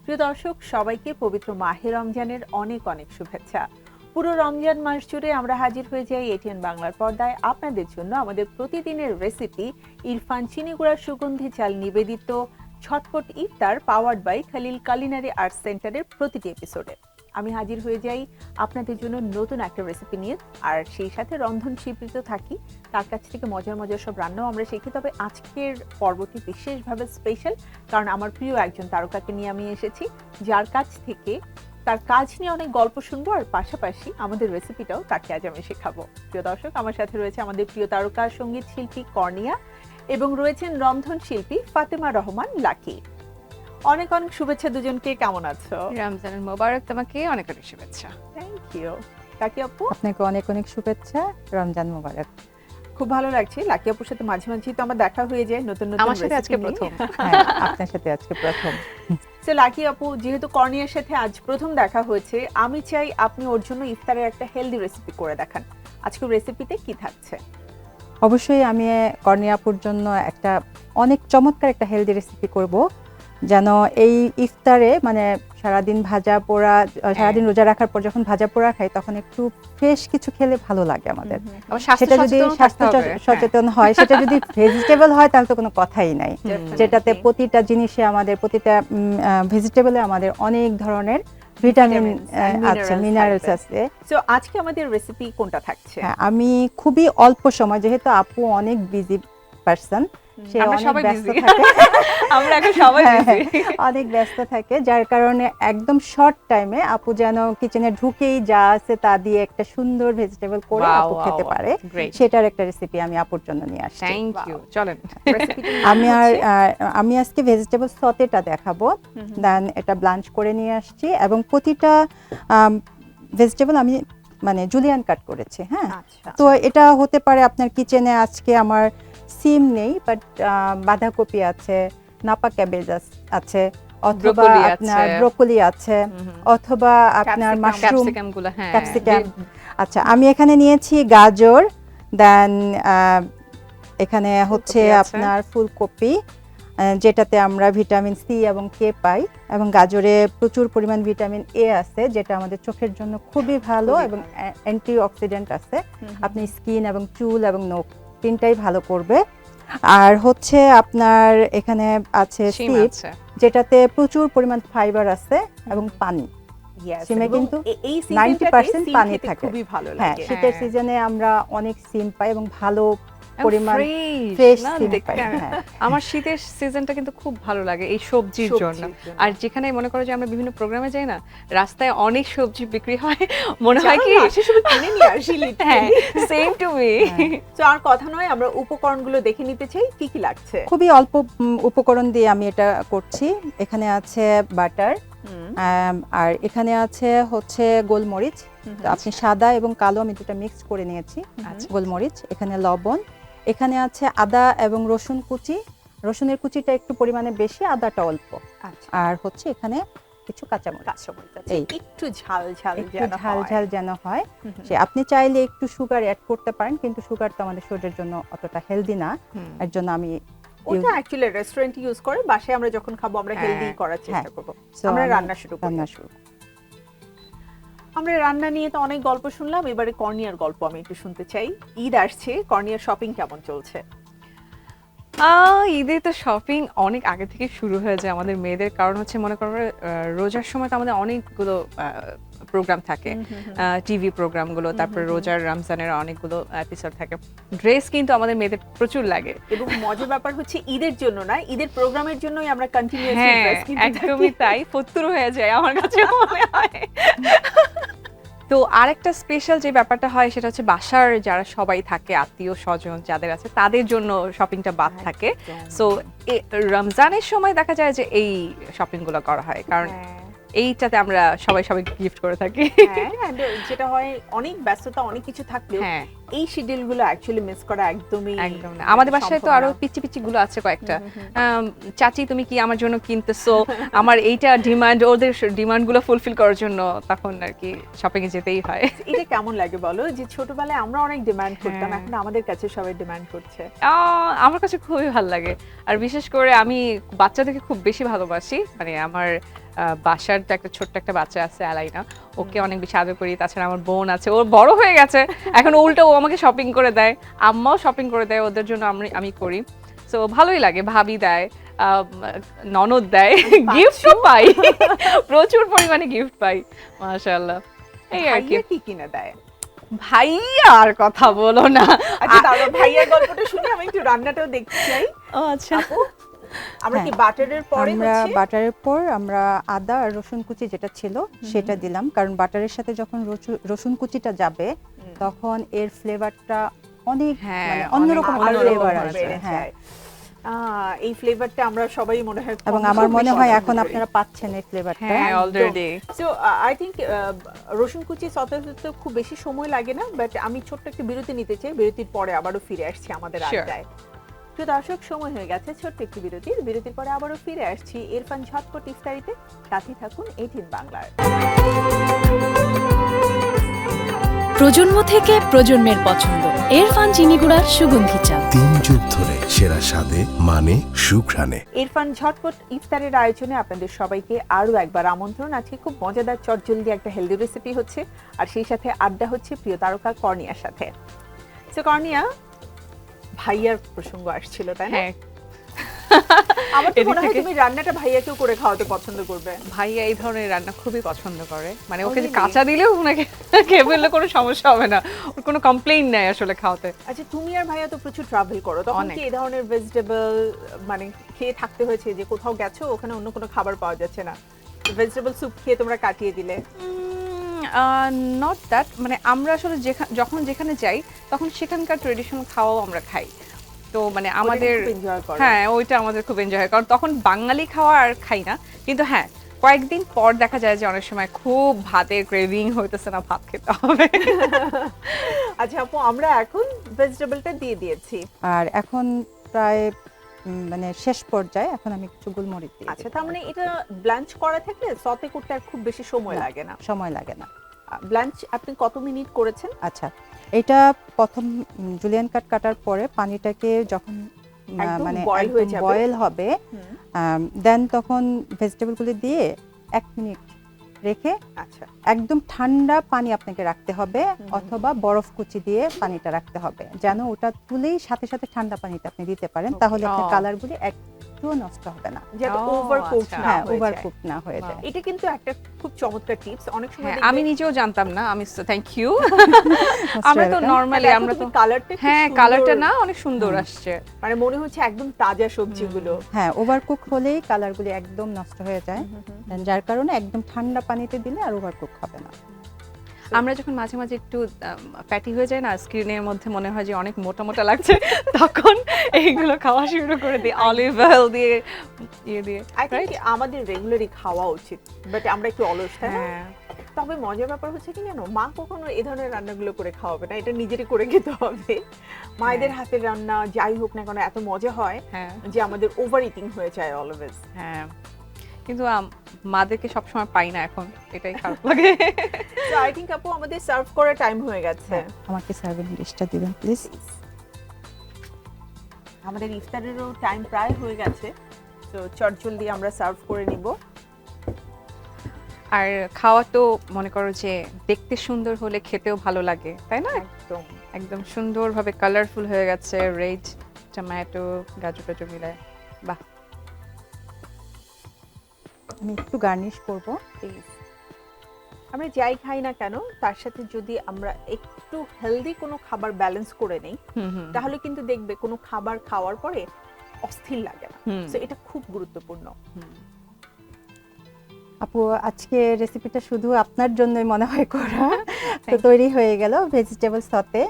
প্রিয় দর্শক, সবাইকে পবিত্র মাহে রমজানের অনেক অনেক শুভেচ্ছা। পুরো রমজান মাস জুড়ে আমরা হাজির হয়ে যাই এটিএন বাংলার পর্দায় আপনাদের জন্য আমাদের প্রতিদিনের রেসিপি ইরফান চিনিগুড়ার সুগন্ধি চাল নিবেদিত ছটপট ইফতার powered by Khalil culinary arts সেন্টারের প্রতিটি এপিসোডে। আমি হাজির হয়ে যাই আপনাদের জন্য নতুন একটা রেসিপি নিয়ে, আর সেই সাথে রন্ধন শিল্পীত থাকি, তার কাছ থেকে মজার মজার সব রান্নাও আমরা শিখি। তবে আজকের পর্বটি বিশেষভাবে স্পেশাল, কারণ আমার প্রিয় একজন তারকাকে নিয়ে আমি এসেছি, যার কাছ থেকে তার কাজ নিয়ে অনেক গল্প শুনবো, আর পাশাপাশি আমাদের রেসিপিটাও তাকে আজ আমি শেখাবো। প্রিয় দর্শক, আমার সাথে রয়েছে আমাদের প্রিয় তারকা সঙ্গীত শিল্পী কর্নিয়া এবং রয়েছেন রন্ধন শিল্পী ফাতেমা রহমান লাকি। অনেক অনেক শুভেচ্ছা দুজনকে। কেমন আছো? রমজানের মোবারক তোমাকে, অনেক অনেক শুভেচ্ছা। থ্যাংক ইউ লাকি আপু। আপনাকে অনেক অনেক শুভেচ্ছা, রমজান মোবারক। খুব ভালো লাগছে লাকি আপুর সাথে মাঝে মাঝে তো আমার দেখা হয়ে যায় নতুন নতুন। আমার সাথে আজকে প্রথম। হ্যাঁ, আপনার সাথে আজকে প্রথম। সো লাকি আপু, যেহেতু কর্নিয়ার সাথে আজ প্রথম দেখা হয়েছে, আমি চাই আপনি ওর জন্য ইফতারের একটা হেলদি রেসিপি করে দেখান। আজকের রেসিপিতে কি থাকছে? অবশ্যই আমি কর্নিয়াপুর জন্য একটা অনেক চমৎকার একটা হেলদি রেসিপি করব, যেন এই ইফতারে মানে সারাদিন ভাজা পোড়া, সারাদিন রোজা রাখার পর যখন ভাজা পোড়া খাই তখন একটু ফ্রেশ কিছু খেলে ভালো লাগে আমাদের। সেটা যদি স্বাস্থ্য সচেতন হয়, সেটা যদি ভেজিটেবল হয় তাহলে তো কোনো কথাই নাই। যেটাতে প্রতিটা জিনিসে আমাদের, প্রতিটা ভেজিটেবলে আমাদের অনেক ধরনের ভিটামিন আছে, মিনারেলস আছে। সো আজকে আমাদের রেসিপি কোনটা থাকছে? আমি খুবই অল্প সময়, যেহেতু আপু অনেক বিজি পারসন, সে অনেক ব্যস্ত থাকে, আমরা এখন সবাই অনেক ব্যস্ত থাকে, যার কারণে একদম শর্ট টাইমে আপু যেন কিচেনে ঢুকেই যা আছে তা দিয়ে একটা সুন্দর ভেজিটেবল করে আপু খেতে পারে, সেটার একটা রেসিপি আমি আপুর জন্য নিয়ে আসছি। Thank you. চলেন, আমি আজকে ভেজিটেবল সতেটা দেখাবো, দেন এটা ব্লাঞ্চ করে নিয়ে আসছি, এবং প্রতিটা ভেজিটেবল আমি মানে জুলিয়ান কাট করেছি। হ্যাঁ, তো এটা হতে পারে আপনার কিচেনে আজকে আমার সিম নেই, বাট বাঁধাকপি আছে, নাপা ক্যাবেজ আছে, অথবা আপনার ব্রোকলি আছে, অথবা আপনার মাশরুম, ক্যাপসিকাম। আচ্ছা, আমি এখানে নিয়েছি গাজর, দেন এখানে হচ্ছে আপনার ফুলকপি, যেটাতে আমরা ভিটামিন সি এবং কে পাই, এবং গাজরে প্রচুর পরিমাণ ভিটামিন এ আছে, যেটা আমাদের চোখের জন্য খুবই ভালো, এবং অ্যান্টি অক্সিডেন্ট আছে, আপনি স্কিন এবং চুল এবং নখ তিনটাই ভালো করবে। আর হচ্ছে আপনার এখানে আছে সিড, যেটাতে প্রচুর পরিমাণ ফাইবার আছে এবং পানি। সিমে কিন্তু 90% পানি থাকে। হ্যাঁ, শীতের সিজনে আমরা অনেক সিম পাই এবং ভালো পরিমাণ ফ্রেশ সিম পাই। আমার শীতের সিজনটা কিন্তু খুব ভালো লাগে এই সবজির জন্য। আর যেখানে মনে করো যে আমরা বিভিন্ন প্রোগ্রামে যাই না, রাস্তায় অনেক সবজি বিক্রি হয়, মনে হয় কি কিনে নিয়ে আসি। হ্যাঁ, সেম টু মি। তো আর কথা নয়, আমরা উপকরণগুলো দেখে নিতে চাই কি কি লাগছে। খুবই অল্প উপকরণ দিয়ে আমি এটা করছি। এখানে আছে বাটার, আর এখানে আছে হচ্ছে গোলমরিচ, আপনি সাদা এবং কালো আমি দুটো মিক্স করে নিয়েছি। গোলমরিচ, এখানে লবণ, এখানে আছে আদা এবং রসুন কুচি, রসুনের কুচিটা একটু পরিমাণে বেশি, আদাটা অল্প, আর হচ্ছে এখানে কিছু কাঁচামরিচ, একটু ঝাল ঝাল যেন হয়। সে আপনি চাইলে একটু সুগার অ্যাড করতে পারেন, কিন্তু সুগার তো আমাদের শরীরের জন্য অতটা হেলদি না, এর জন্য আমি ওটা অ্যাকচুয়ালি রেস্টুরেন্ট ইউজ করে, বাসায় আমরা যখন খাবো আমরা হেলদি করার চেষ্টা করব। আমরা রান্না শুরু করব। আমরা রান্না নিয়ে তো অনেক গল্প শুনলাম, এবারে কর্নিয়ার গল্প আমি একটু শুনতে চাই। ঈদ আসছে, কর্নিয়ার শপিং কেমন চলছে? ঈদে তো শপিং অনেক আগে থেকে শুরু হয়ে যায় আমাদের মেয়েদের, কারণ হচ্ছে মনে করো রোজার সময় তো আমাদের অনেকগুলো প্রোগ্রাম থাকে, টিভি প্রোগ্রামগুলো, তারপরে রোজার রমজানের অনেকগুলো এপিসোড থাকে। ড্রেস কিন্তু আমাদের মেয়েদের প্রচুর লাগে, এবং মজার ব্যাপার হচ্ছে ঈদের জন্য না, ঈদের প্রোগ্রামের জন্যই আমরা কন্টিনিউয়াসলি ড্রেস কিনতে থাকি। একদমই তাই, ফতুর হয়ে যায় আমার কাছে মনে হয়। তো আরেকটা স্পেশাল যে ব্যাপারটা হয় সেটা হচ্ছে বাসার যারা সবাই থাকে, আত্মীয় স্বজন যাদের আছে, তাদের জন্য শপিংটা বাদ থাকে। সো রমজানের সময় দেখা যায় যে এই শপিং গুলো করা হয়, কারণ এইটাতে আমরা সবাই সবাইকে গিফট করে থাকি। হ্যাঁ, and যেটা হয় অনেক ব্যস্ততা অনেক কিছু থাকলেও হ্যাঁ এই শিডিউল গুলো অ্যাকচুয়ালি মিস করা একদমই একদম না। আমাদের বাসায় তো সম্ভব আরো না। পিচ্ছি পিচ্ছি গুলো আছে কয়েকটা। চাচি তুমি কি আমার জন্য কিনতেছো, আমার এইটা ডিমান্ড, ওদের ডিমান্ড গুলো ফুলফিল করার জন্য তখন আর কি শপিং এ যেতেই হয়। এটা কেমন লাগে বলো যে ছোটবেলায় আমরা অনেক ডিমান্ড করতাম, হ্যাঁ। এখন আমাদের কাছে সবাই ডিমান্ড করছে। আমার কাছে খুবই ভালো লাগে। আর বিশেষ করে আমি বাচ্চাদেরকে খুব বেশি ভালোবাসি, মানে আমার বাসার তো একটা ছোট্ট একটা বাচ্চা আছে অ্যালাইনা, ওকে অনেক বেশি আদর করি। তাছাড়া আমার বোন আছে, ও বড় হয়ে গেছে এখন, উল্টো ও আমাকে শপিং করে দেয়, আম্মাও শপিং করে দেয় ওদের জন্য, আমি করি। সো ভালোই লাগে, ভাবি দেয়, ননদ দেয়, গিফটও পাই, প্রচুর পরিমাণে গিফট পাই মাশাআল্লাহ। এই আর কি। ভাইয়া কি কিনে দেয়? ভাইয়ার কথা বলো না। আচ্ছা তারপর ভাইয়ার গল্পটা শুনি, আমি একটু রান্নাটাও দেখতে চাই। আচ্ছা আমরা কি হ্যাঁ। বাটারের পরে আমরা হচ্ছে বাটারের পর আমরা আদা আর রসুন কুচি যেটা ছিল সেটা দিলাম, কারণ বাটারের সাথে যখন রসুন কুচিটা যাবে তখন এর ফ্লেভারটা অনেক হ্যাঁ, মানে অন্যরকম অনেক একটা ফ্লেভার আরো আসবে। বেড়ে হ্যাঁ, যায়। এই ফ্লেভারটা আমরা সবাই মনে হয় এবং কম আমার বেশি মনে হয় পছন্দ এখন করি। আপনারা পাচ্ছেন এই ফ্লেভারটা। হ্যাঁ অলরেডি। সো আই থিংক রসুন কুচি সতে হতে খুব বেশি সময় লাগে না, বাট আমি ছোট্ট একটা বিরতি নিতে চাই, বিরতির পরে আবারও ফিরে আসছি আমাদের Sure. আড্ডায়। প্রিয় দর্শক, সময় হয়ে গেছে ছোট্ট একটি বিরতির পরে আবারও ফিরে আসছি ইরফান ঝটপট ইফতারিতে। সাথে থাকুন এটিএন বাংলার। প্রজন্ম থেকে প্রজন্মের পছন্দ ইরফান চিনিগুড়ার সুগন্ধি চা। 3 যুগ ধরে সেরা স্বাদে, মানে, সুঘ্রাণে। ইরফান ঝটপট ইফতারের আয়োজনে আপনাদের সবাইকে আরো একবার আমন্ত্রণ। আজকে খুব মজাদার চটজলদি একটা হেলদি রেসিপি হচ্ছে, আর সেই সাথে আড্ডা হচ্ছে প্রিয় তারকা কর্নিয়ার সাথে। সো কর্নিয়া, ভাইয়ার প্রসঙ্গ আসছিল তাই না? হ্যাঁ আমার তো এদিক মনে হয় থেকে- তুমি রান্নাটা ভাইয়াকেও করে খাওয়াতে পছন্দ করবে। ভাইয়া এই ধরনের রান্না খুবই পছন্দ করে, মানে ওকে যে really? কাঁচা দিলেও ওনাকে খেয়ে ফেললে কোনো সমস্যা হবে না, ওর কোনো কমপ্লেইন নাই আসলে খাওয়াতে। আচ্ছা, তুমি আর ভাইয়া তো প্রচুর ট্রাভেল করো, তখন অনেক। কি এই ধরনের ভেজিটেবল মানে খেয়ে থাকতে হয়েছে যে কোথাও গেছো ওখানে অন্য কোনো খাবার পাওয়া যাচ্ছে না, ভেজিটেবল স্যুপ খেয়ে তোমরা কাটিয়ে দিলে? নট দ্যাট, মানে আমরা আসলে যখন যেখানে যাই তখন সেখানকার ট্রেডিশনাল খাওয়াও আমরা খাই, তো মানে আমাদের এনজয় করো। হ্যাঁ ওইটা আমাদের খুব এনজয় হয়, কারণ তখন বাঙালি খাওয়া আর খাই না। কিন্তু হ্যাঁ, কয়েকদিন পর দেখা যায় যে অনেক সময় খুব ভাতের ক্রেভিং হইতেছে না, ভাত খেতে হবে। আচ্ছা আপু, আমরা এখন ভেজিটেবলটা দিয়ে দিয়েছি। আর এখন প্রায় মানে শেষ পর্যায়ে, এখন আমি কিছু গোলমরিচ দিই। আচ্ছা, তার মানে এটা ব্লাঞ্চ করা থাকলে সতে করতে আর খুব বেশি সময় লাগে না। সময় লাগে না। ব্লাঞ্চ আপনি কত মিনিট করেছেন? আচ্ছা, এটা প্রথম জুলিয়ান কাটার পরে পানিটাকে যখন একদম মানে boil হয়ে যাবে। বয়েল হবে, দেন তখন ভেজিটেবলগুলো দিয়ে 1 মিনিট রেখে আচ্ছা, একদম ঠান্ডা পানি আপনাকে রাখতে হবে, অথবা বরফ কুচি দিয়ে পানিটা রাখতে হবে, যেন ওটা তুলেই সাথে সাথে ঠান্ডা পানিতে আপনি দিতে পারেন, তাহলে আপনার ও। কালারগুলি একটুও নষ্ট হবে না। যাতে ও, ওভারকুক আচ্ছা। না হ্যাঁ, হয়ে যায়। ওভারকুক না হয়ে যায়। এটা কিন্তু একটা খুব চমৎকার টিপস। অনেক সময় হ্যাঁ, দেখবে- আমি নিজেও জানতাম না, আমি থ্যাংক ইউ। আমরা তো welcome. নরমালি দেখো আমরা তো তুমি কালারটা কি হ্যাঁ সুন্দর, কালারটা না অনেক সুন্দর আসছে। মানে মনে হচ্ছে একদম তাজা সবজিগুলো। হ্যাঁ, ওভারকুক হলেই কালারগুলি একদম নষ্ট হয়ে যায়, যার কারণে একদম ঠান্ডা পানিতে দিলে আর ওভারকুক হবে না। আমরা যখন মাঝে মাঝে একটু প্যাটি হয়ে যায় না, স্ক্রিনের মধ্যে মনে হয় যে অনেক মোটা মোটা লাগছে, তখন এইগুলো খাওয়া শুরু করে দিই, অলিভ অয়েল দিয়ে দিয়ে আই থিংক রাইট। আমাদের রেগুলারই খাওয়া উচিত, বাট আমরা একটু অলস, তাই না? হ্যাঁ তবে মজার ব্যাপার হচ্ছে কি জানো, মা কখনো এই ধরনের রান্নাগুলো করে খাওয়াবে না, এটা নিজেরই করে খেতে হবে। মায়েদের হাতের রান্না যাই হোক না কেন এত মজা হয় হ্যাঁ যে আমাদের ওভার ইটিং হয়ে যায় অলওয়েজ। হ্যাঁ, কিন্তু মাদেরকে সবসময় পাই না এখন, এটাই খারাপ লাগে। তো আই থিংক আপু আমাদের সার্ভ করার টাইম হয়ে গেছে। আমাকে সার্ভিং ডিশটা দিবেন প্লিজ। আমাদের ইফতারেরও টাইম প্রায় হয়ে গেছে, তো চটজলদি আমরা সার্ভ করে নিব। আর খাওয়া তো মনে করো যে দেখতে সুন্দর হলে খেতেও ভালো লাগে, তাই না? একদম একদম সুন্দরভাবে কালারফুল হয়ে গেছে, রেড টমেটো গাজর টাজর মিলায়, বাহ। আমি একটু গার্নিশ করব। প্লিজ। আমরা যাই খাই না কেন তার সাথে যদি আমরা একটু হেলদি কোনো খাবার ব্যালেন্স করে নেই, তাহলে কিন্তু দেখবে কোনো খাবার খাওয়ার পরে অস্থির লাগে না। তো এটা খুব গুরুত্বপূর্ণ। আপু, আজকে রেসিপিটা শুধু আপনার জন্যই মনে হয় করা। তো তৈরি হয়ে গেল ভেজিটেবল সতে।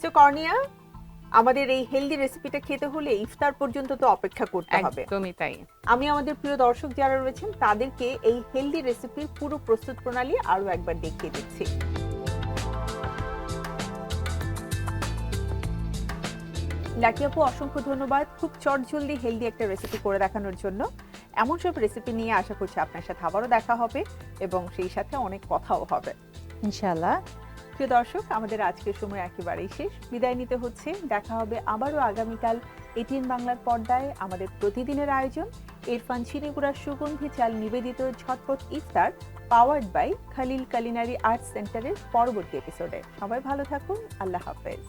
সো কর্নিয়া, আমাদের এই হেলদি রেসিপিটা খেতে হলে ইফতার পর্যন্ত তো অপেক্ষা করতে হবে। একদমই তাই। আমি আমাদের প্রিয় দর্শক যারা রয়েছেন তাদেরকে এই হেলদি রেসিপির পুরো প্রস্তুত প্রণালী আরো একবার দেখিয়ে দিচ্ছি। লাকি আপু, অসংখ্য ধন্যবাদ খুব চটজলদি হেলদি একটা রেসিপি করে দেখানোর জন্য। এমন সব রেসিপি নিয়ে আশা করছি আপনার সাথে আবারও দেখা হবে এবং সেই সাথে অনেক কথাও হবে ইনশাআল্লাহ। প্রিয় দর্শক, আমাদের আজকের সময় একেবারেই শেষ, বিদায় নিতে হচ্ছে। দেখা হবে আবারও আগামীকাল এটিএন বাংলার পর্দায় আমাদের প্রতিদিনের আয়োজন ইরফান চিনিগুড়ার সুগন্ধি চাল নিবেদিত ঝটপট ইফতার powered by Khalil culinary arts সেন্টারের পরবর্তী এপিসোডে। সবাই ভালো থাকুন, আল্লাহ হাফেজ।